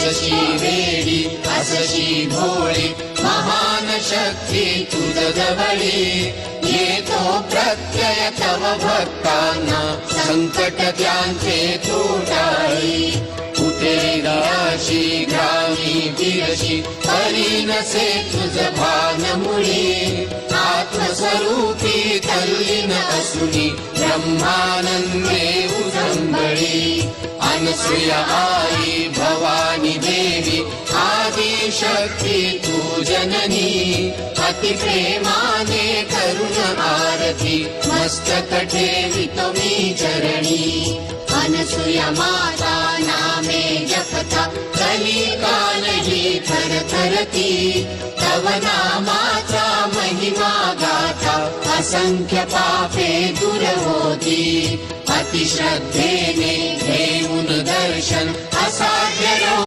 जशी वेडी असशी भोळी महान शक्ती तुझ जवळी येतो प्रत्यय तव भक्तांना संकट त्यांचे तुटाई कुठे राशी ग्रामी बिरशी हरी नसे तुझ भान मुळी आत्मस्वरूपी तल्लीन असुनी ब्रह्मानंदे उजंबळी अनसूया आई भवानी देवी आदि शक्ती तू जननी अति प्रेमाने करुण आरती मस्तक ठेवितो मी चरणी अनसूया माता नामे जपता कलिका नहीं थरथरती तव नामाचा महिमा गाथा असंख्य पापे दूर होती अति श्रद्धेने घेऊन दर्शन असाध्य